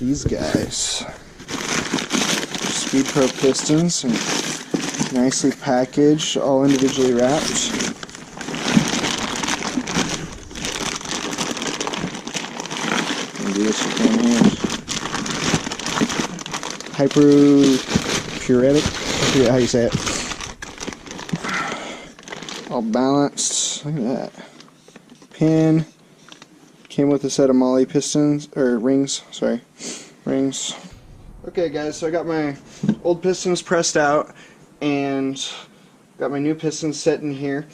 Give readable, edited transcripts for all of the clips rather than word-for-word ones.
these guys. Speed Pro pistons, nicely packaged, all individually wrapped. Do this with one hand. Hyper-puretic, I forget how you say it. All balanced. Look at that. Pin. Came with a set of Molly pistons, or rings, sorry. Rings. Okay guys, so I got my old pistons pressed out and got my new pistons set in here.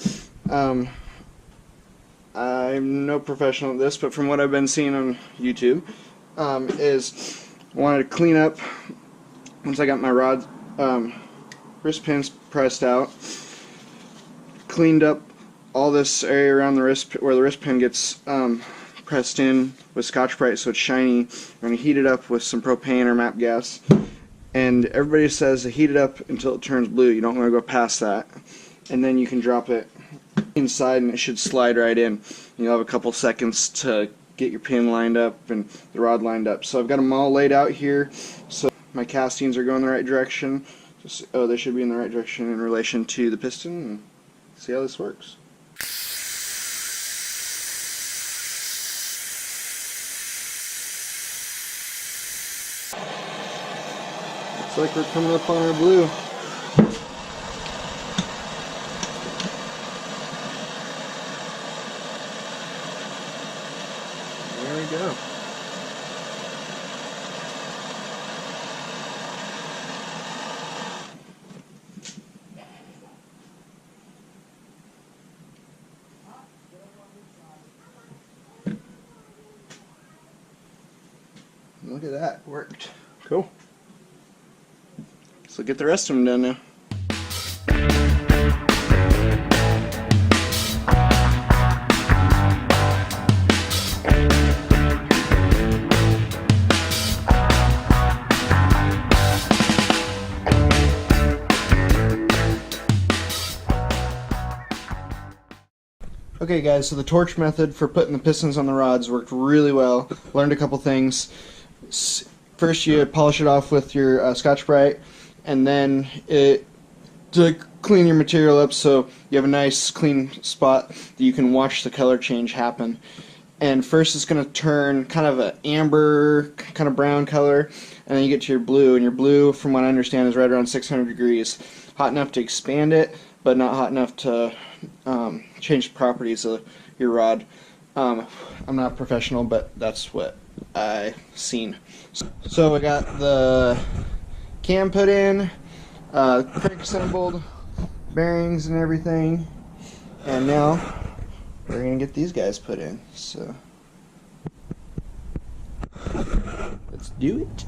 I'm no professional at this, but from what I've been seeing on YouTube, is I wanted to clean up, once I got my rod, wrist pins pressed out, cleaned up all this area around the wrist, where the wrist pin gets pressed in with Scotch-Brite so it's shiny. I'm going to heat it up with some propane or MAP gas, and everybody says to heat it up until it turns blue. You don't want to go past that, and then you can drop it inside and it should slide right in. You'll have a couple seconds to get your pin lined up and the rod lined up. So I've got them all laid out here, so my castings are going the right direction. They should be in the right direction in relation to the piston, and see how this works. Looks like we're coming up on our blue. There we go. Look at that, worked. Cool. So get the rest of them done now. Okay guys, so the torch method for putting the pistons on the rods worked really well. Learned a couple things. First you polish it off with your Scotch-Brite, and then to clean your material up so you have a nice clean spot that you can watch the color change happen. And first it's going to turn kind of an amber, kind of brown color, and then you get to your blue, and your blue, from what I understand, is right around 600 degrees. Hot enough to expand it, but not hot enough to change the properties of your rod. I'm not a professional, but that's what I've seen. So I got the cam put in, crank assembled, bearings and everything, and now we're going to get these guys put in. So let's do it.